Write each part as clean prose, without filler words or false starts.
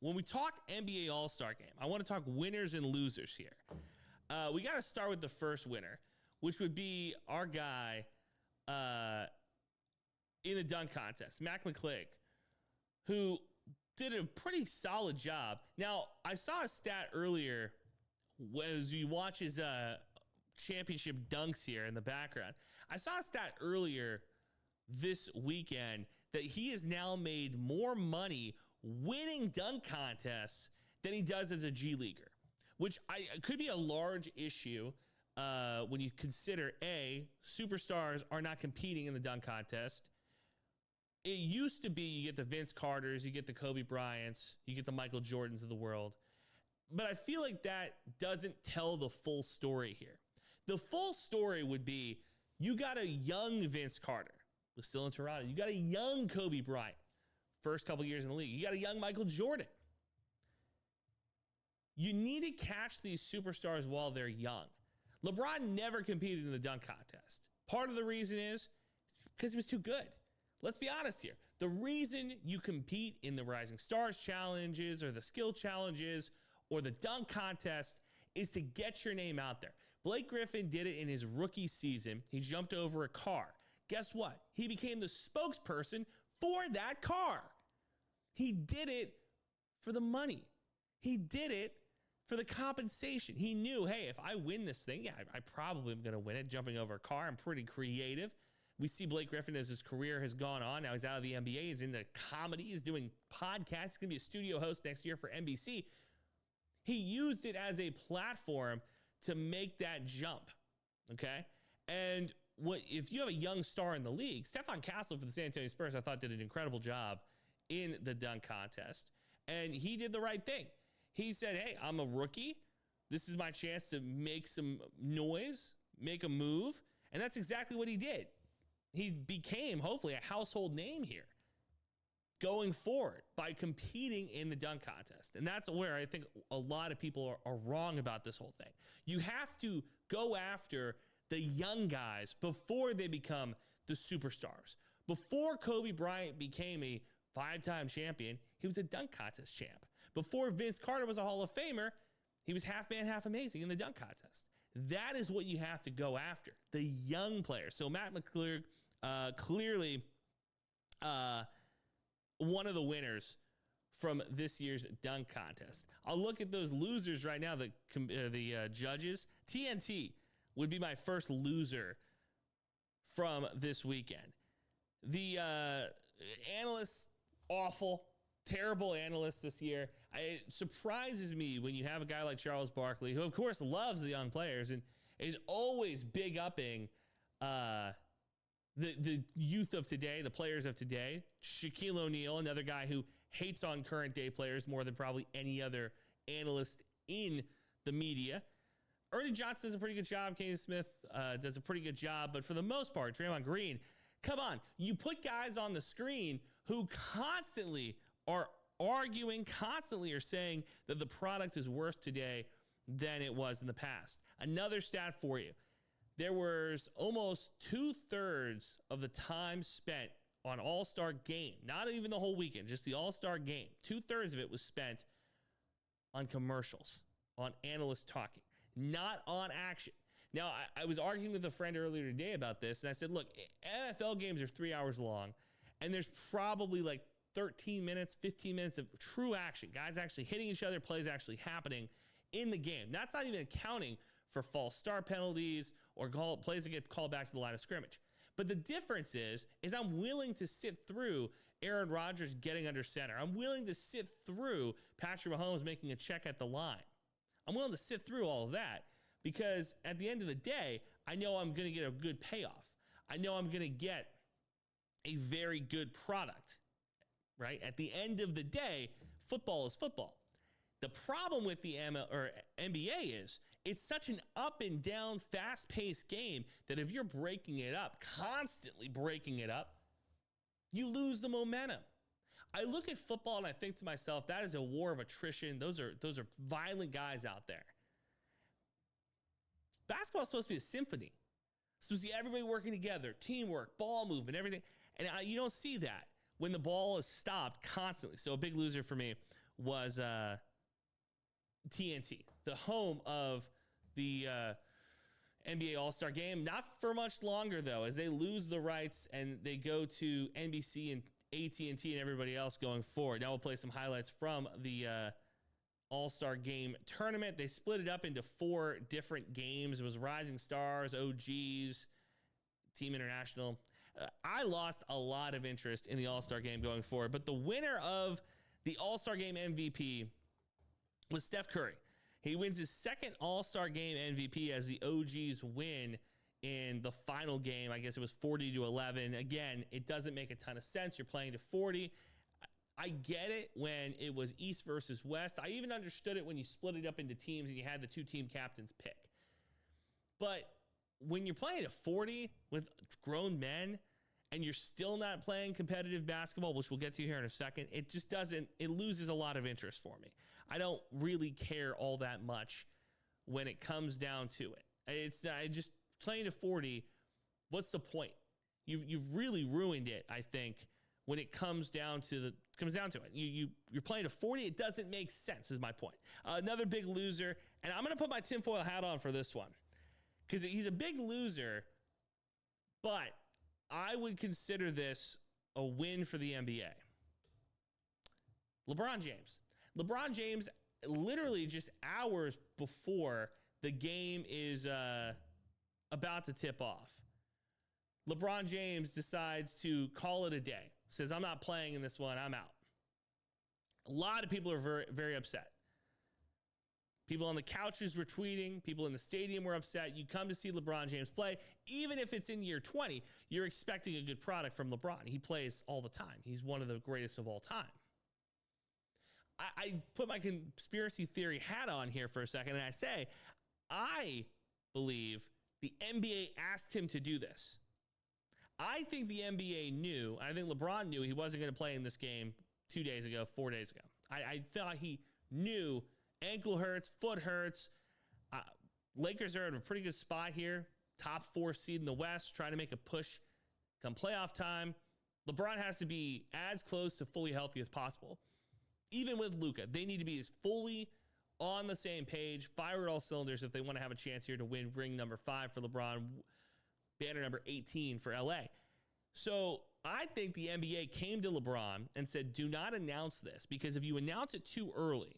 when we talk NBA All-Star Game, I want to talk winners and losers here. We got to start with the first winner, which would be our guy in the dunk contest, Mac McClung, who did a pretty solid job. Now, I saw a stat earlier as you watch his championship dunks here in the background. I saw a stat earlier this weekend that he has now made more money winning dunk contests than he does as a G Leaguer, which could be a large issue when you consider, A, superstars are not competing in the dunk contest. It used to be you get the Vince Carters, you get the Kobe Bryants, you get the Michael Jordans of the world. But I feel like that doesn't tell the full story here. The full story would be you got a young Vince Carter, who's still in Toronto. You got a young Kobe Bryant, first couple years in the league. You got a young Michael Jordan. You need to catch these superstars while they're young. LeBron never competed in the dunk contest. Part of the reason is because he was too good. Let's be honest here. The reason you compete in the Rising Stars challenges or the skill challenges or the dunk contest is to get your name out there. Blake Griffin did it in his rookie season. He jumped over a car. Guess what? He became the spokesperson for that car. He did it for the money. He did it for the compensation. He knew, hey, if I win this thing, yeah, I probably am going to win it jumping over a car. I'm pretty creative. We see Blake Griffin as his career has gone on. Now he's out of the NBA. He's into comedy. He's doing podcasts. He's going to be a studio host next year for NBC. He used it as a platform to make that jump, okay? And if you have a young star in the league, Stephon Castle for the San Antonio Spurs, I thought did an incredible job in the dunk contest. And he did the right thing. He said, hey, I'm a rookie. This is my chance to make some noise, make a move. And that's exactly what he did. He became, hopefully, a household name here going forward by competing in the dunk contest. And that's where I think a lot of people are wrong about this whole thing. You have to go after the young guys before they become the superstars. Before Kobe Bryant became a 5-time champion, he was a dunk contest champ. Before Vince Carter was a Hall of Famer, he was half man, half amazing in the dunk contest. That is what you have to go after, the young players. So Matt McClung, clearly one of the winners from this year's dunk contest. I'll look at those losers right now, the judges. TNT would be my first loser from this weekend. The analysts, awful, terrible analysts this year. It surprises me when you have a guy like Charles Barkley, who of course loves the young players and is always big upping the youth of today, the players of today. Shaquille O'Neal, another guy who hates on current day players more than probably any other analyst in the media. Ernie Johnson does a pretty good job. Kenny Smith does a pretty good job. But for the most part, Draymond Green, come on. You put guys on the screen who constantly are arguing, constantly are saying that the product is worse today than it was in the past. Another stat for you. There was almost 2/3 of the time spent on All-Star Game, not even the whole weekend, just the All-Star Game. 2/3 of it was spent on commercials, on analysts talking, not on action. Now, I was arguing with a friend earlier today about this, and I said, look, NFL games are 3 hours long, and there's probably like 13 minutes, 15 minutes of true action. Guys actually hitting each other, plays actually happening in the game. That's not even accounting for false start penalties or plays that get called back to the line of scrimmage. But the difference is I'm willing to sit through Aaron Rodgers getting under center. I'm willing to sit through Patrick Mahomes making a check at the line. I'm willing to sit through all of that because at the end of the day, I know I'm going to get a good payoff. I know I'm going to get a very good product, right? At the end of the day, football is football. The problem with the NBA is it's such an up and down, fast-paced game that if you're breaking it up, constantly breaking it up, you lose the momentum. I look at football and I think to myself, that is a war of attrition. Those are violent guys out there. Basketball is supposed to be a symphony. It's supposed to be everybody working together, teamwork, ball movement, everything. And you don't see that when the ball is stopped constantly. So a big loser for me was TNT, the home of the NBA All-Star Game. Not for much longer, though, as they lose the rights and they go to NBC and AT&T and everybody else going forward. Now we'll play some highlights from the All-Star Game tournament. They split it up into 4 different games. It was Rising Stars, OGs, Team International. I lost a lot of interest in the All-Star Game going forward, but the winner of the All-Star Game MVP was Steph Curry. He wins his second All-Star Game MVP as the OGs win in the final game. I guess it was 40-11. Again, it doesn't make a ton of sense. You're playing to 40. I get it when it was East versus West. I even understood it when you split it up into teams and you had the 2 team captains pick. But when you're playing at 40 with grown men and you're still not playing competitive basketball, which we'll get to here in a second, it just doesn't, it loses a lot of interest for me. I don't really care all that much when it comes down to it. It's not, just playing to 40, what's the point? You've really ruined it, I think, when it comes down to it. You're playing to 40, it doesn't make sense, is my point. Another big loser, and I'm going to put my tinfoil hat on for this one, because he's a big loser, but I would consider this a win for the NBA. LeBron James. LeBron James, literally just hours before the game is about to tip off, LeBron James decides to call it a day. Says, I'm not playing in this one, I'm out. A lot of people are very, very upset. People on the couches were tweeting. People in the stadium were upset. You come to see LeBron James play. Even if it's in year 20, you're expecting a good product from LeBron. He plays all the time. He's one of the greatest of all time. I put my conspiracy theory hat on here for a second, and I say, I believe the NBA asked him to do this. I think the NBA knew, I think LeBron knew he wasn't going to play in this game 4 days ago. I thought he knew ankle hurts, foot hurts. Lakers are at a pretty good spot here. Top 4 seed in the West, trying to make a push come playoff time. LeBron has to be as close to fully healthy as possible. Even with Luka, they need to be as fully on the same page, fire at all cylinders if they want to have a chance here to win ring number 5 for LeBron, banner number 18 for LA. So I think the NBA came to LeBron and said, do not announce this, because if you announce it too early,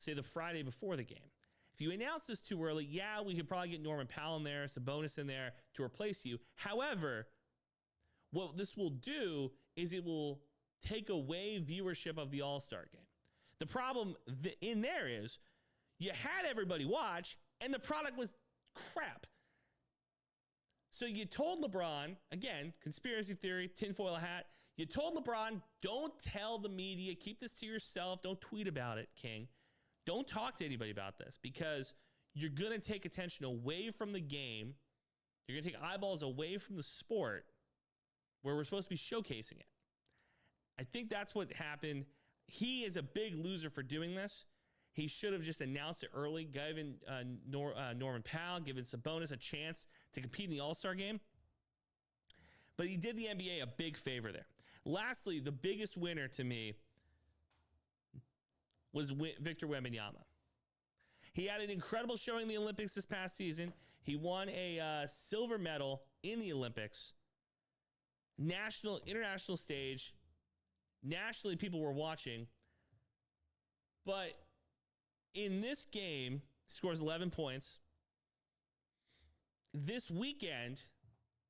say the Friday before the game, if you announce this too early, yeah, we could probably get Norman Powell in there, some bonus in there to replace you. However, what this will do is it will take away viewership of the All-Star game. The problem in there is you had everybody watch and the product was crap. So you told LeBron, again, conspiracy theory, tinfoil hat, you told LeBron, don't tell the media, keep this to yourself, don't tweet about it, King. Don't talk to anybody about this, because you're going to take attention away from the game. You're going to take eyeballs away from the sport where we're supposed to be showcasing it. I think that's what happened. He is a big loser for doing this. He should have just announced it early, given Norman Powell, given Sabonis a chance to compete in the All-Star game. But he did the NBA a big favor there. Lastly, the biggest winner to me was Victor Wembanyama. He had an incredible showing in the Olympics this past season. He won a silver medal in the Olympics. International stage. Nationally, people were watching. But in this game, he scores 11 points. This weekend,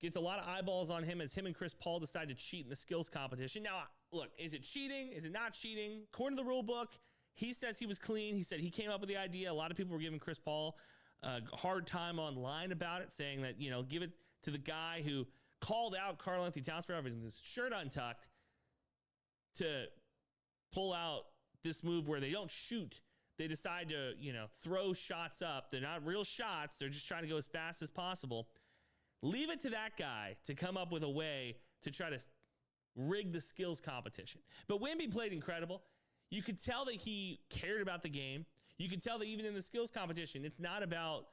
gets a lot of eyeballs on him as him and Chris Paul decide to cheat in the skills competition. Now, look, is it cheating? Is it not cheating? According to the rule book, he says he was clean. He said he came up with the idea. A lot of people were giving Chris Paul a hard time online about it, saying that, you know, give it to the guy who called out Karl-Anthony Towns for having his shirt untucked to pull out this move where they don't shoot. They decide to, you know, throw shots up. They're not real shots. They're just trying to go as fast as possible. Leave it to that guy to come up with a way to try to rig the skills competition. But Wemby played incredible. You could tell that he cared about the game. You could tell that even in the skills competition, it's not about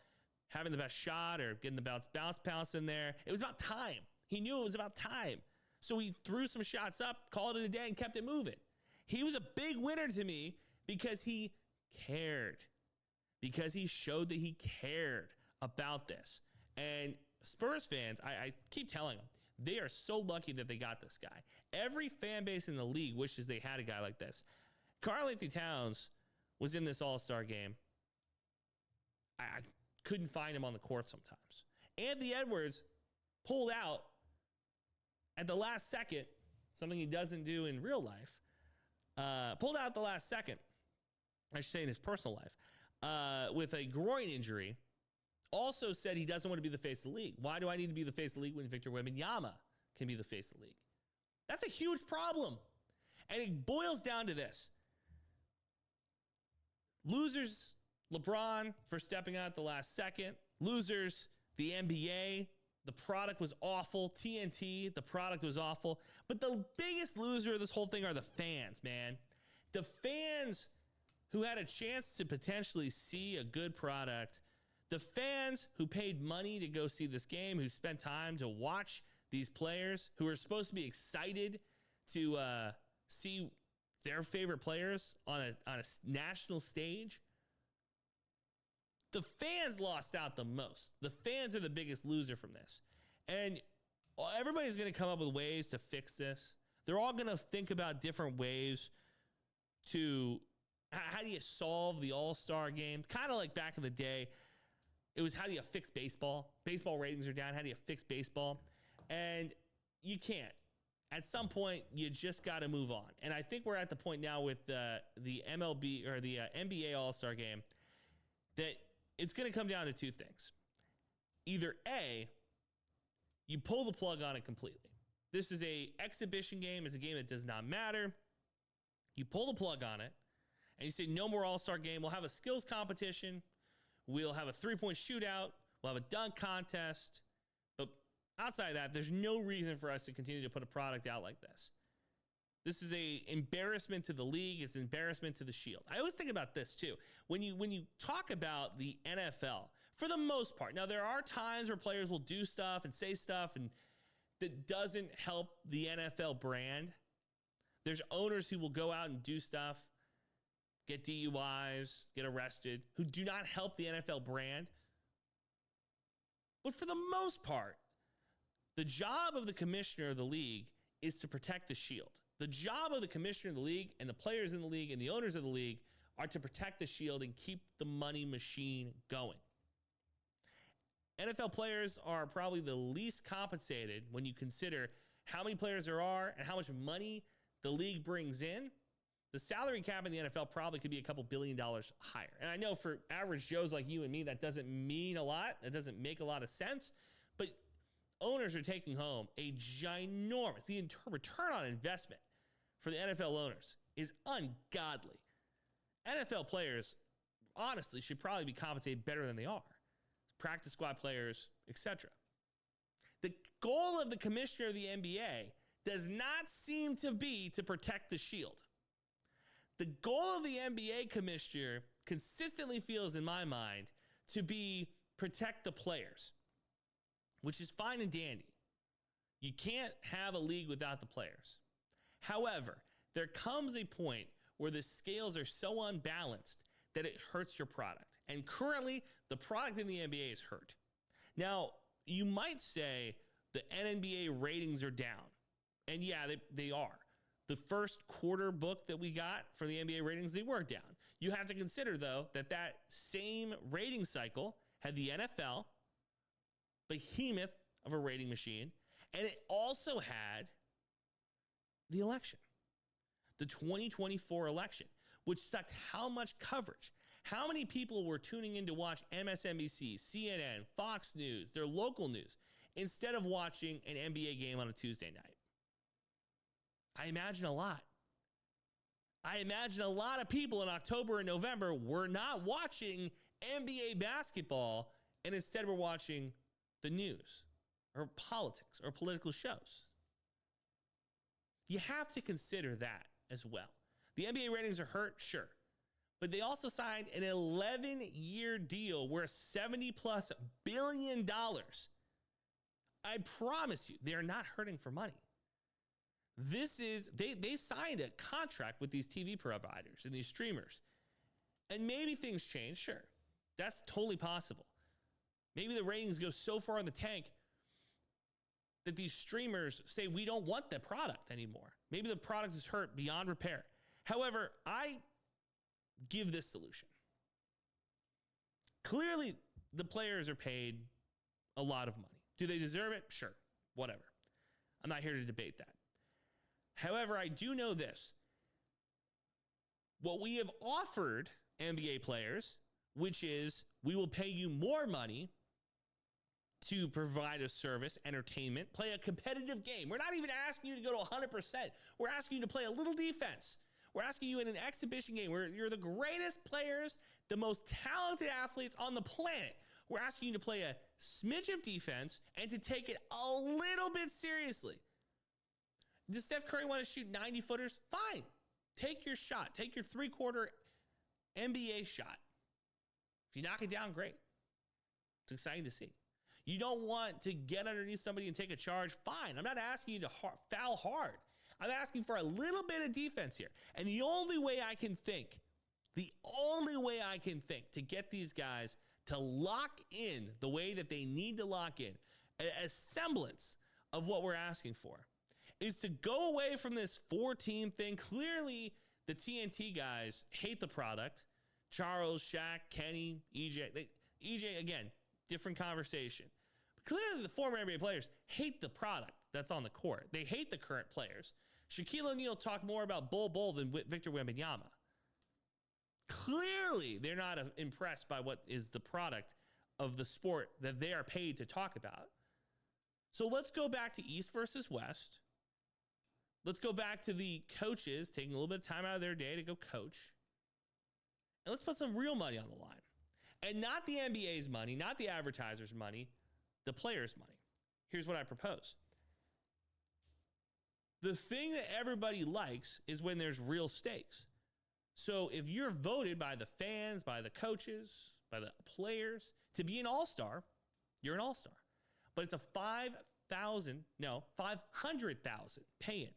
having the best shot or getting the bounce in there. It was about time. He knew it was about time. So he threw some shots up, called it a day, and kept it moving. He was a big winner to me because he cared, because he showed that he cared about this. And Spurs fans, I keep telling them, they are so lucky that they got this guy. Every fan base in the league wishes they had a guy like this. Karl-Anthony Towns was in this All-Star game. I couldn't find him on the court sometimes. Anthony Edwards pulled out at the last second, something he doesn't do in real life. Pulled out at the last second, I should say in his personal life, with a groin injury. Also said he doesn't want to be the face of the league. Why do I need to be the face of the league when Victor Wembanyama can be the face of the league? That's a huge problem. And it boils down to this. Losers, LeBron for stepping out at the last second. Losers, the NBA. The product was awful. TNT, the product was awful. But the biggest loser of this whole thing are the fans, man. The fans who had a chance to potentially see a good product. The fans who paid money to go see this game, who spent time to watch these players, who are supposed to be excited to see their favorite players on a national stage. The fans lost out the most. The fans are the biggest loser from this. And everybody's going to come up with ways to fix this. They're all going to think about different ways to, how do you solve the All-Star game? Kind of like back in the day, it was how do you fix baseball? Baseball ratings are down. How do you fix baseball? And you can't. At some point, you just got to move on. And I think we're at the point now with the MLB or the NBA All-Star game that it's going to come down to two things. Either A, you pull the plug on it completely. This is a exhibition game. It's a game that does not matter. You pull the plug on it and you say, no more All-Star game. We'll have a skills competition. We'll have a three-point shootout. We'll have a dunk contest. But outside of that, there's no reason for us to continue to put a product out like this. This is an embarrassment to the league. It's an embarrassment to the Shield. I always think about this too. When you talk about the NFL, for the most part, now there are times where players will do stuff and say stuff and that doesn't help the NFL brand. There's owners who will go out and do stuff, get DUIs, get arrested, who do not help the NFL brand. But for the most part, the job of the commissioner of the league is to protect the Shield. The job of the commissioner of the league and the players in the league and the owners of the league are to protect the Shield and keep the money machine going. NFL players are probably the least compensated when you consider how many players there are and how much money the league brings in. The salary cap in the NFL probably could be a couple $1 billion higher. And I know for average Joes like you and me, that doesn't mean a lot. That doesn't make a lot of sense. But owners are taking home a ginormous, the return on investment for the NFL owners is ungodly. NFL players, honestly, should probably be compensated better than they are. Practice squad players, etc. The goal of the commissioner of the NBA does not seem to be to protect the Shield. The goal of the NBA commissioner consistently feels, in my mind, to be protect the players, which is fine and dandy. You can't have a league without the players. However, there comes a point where the scales are so unbalanced that it hurts your product. And currently, the product in the NBA is hurt. Now, you might say the NBA ratings are down. And yeah, they are. The first quarter book that we got for the NBA ratings, they were down. You have to consider, though, that same rating cycle had the NFL, behemoth of a rating machine, and it also had the election, the 2024 election, which sucked how much coverage. How many people were tuning in to watch MSNBC, CNN, Fox News, their local news, instead of watching an NBA game on a Tuesday night? I imagine a lot. I imagine a lot of people in October and November were not watching NBA basketball and instead were watching the news or politics or political shows. You have to consider that as well. The NBA ratings are hurt, sure. But they also signed an 11-year deal worth $70+ billion. I promise you, they are not hurting for money. They signed a contract with these TV providers and these streamers. And maybe things change, sure. That's totally possible. Maybe the ratings go so far in the tank that these streamers say we don't want the product anymore. Maybe the product is hurt beyond repair. However, I give this solution. Clearly, the players are paid a lot of money. Do they deserve it? Sure, whatever. I'm not here to debate that. However, I do know this. What we have offered NBA players, which is we will pay you more money to provide a service, entertainment, play a competitive game. We're not even asking you to go to 100%. We're asking you to play a little defense. We're asking you in an exhibition game where you're the greatest players, the most talented athletes on the planet. We're asking you to play a smidge of defense and to take it a little bit seriously. Does Steph Curry want to shoot 90-footers? Fine. Take your shot. Take your three-quarter NBA shot. If you knock it down, great. It's exciting to see. You don't want to get underneath somebody and take a charge? Fine. I'm not asking you to foul hard. I'm asking for a little bit of defense here. And the only way I can think to get these guys to lock in the way that they need to lock in, a semblance of what we're asking for, is to go away from this 4-team thing. Clearly, the TNT guys hate the product. Charles, Shaq, Kenny, EJ. EJ, again, different conversation. But clearly, the former NBA players hate the product that's on the court. They hate the current players. Shaquille O'Neal talked more about Bull than Victor Wembanyama. Clearly, they're not impressed by what is the product of the sport that they are paid to talk about. So let's go back to East versus West. Let's go back to the coaches taking a little bit of time out of their day to go coach. And let's put some real money on the line. And not the NBA's money, not the advertisers' money, the players' money. Here's what I propose. The thing that everybody likes is when there's real stakes. So if you're voted by the fans, by the coaches, by the players to be an all-star, you're an all-star. But it's a $500,000 pay-in.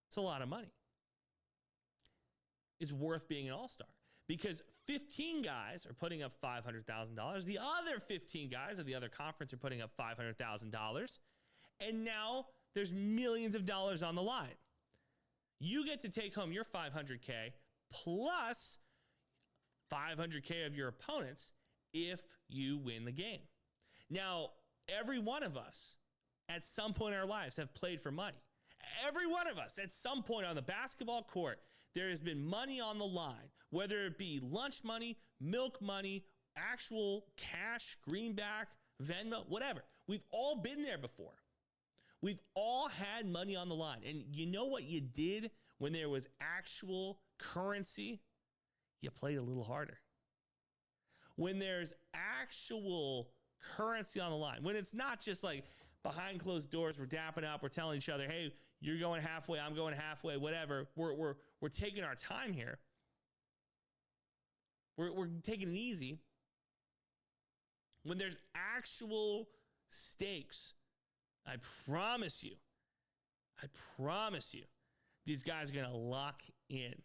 It's a lot of money. It's worth being an all-star because 15 guys are putting up $500,000. The other 15 guys of the other conference are putting up $500,000. And now there's millions of dollars on the line. You get to take home your $500K plus $500K of your opponents if you win the game. Now, every one of us at some point in our lives have played for money. Every one of us at some point on the basketball court, there has been money on the line, whether it be lunch money, milk money, actual cash, greenback, Venmo, whatever. We've all been there before. We've all had money on the line. And you know what you did when there was actual currency? You played a little harder. When there's actual currency on the line, when it's not just like behind closed doors, we're dapping up, we're telling each other, hey, you're going halfway, I'm going halfway, whatever. We're taking our time here. We're taking it easy. When there's actual stakes, I promise you, these guys are going to lock in.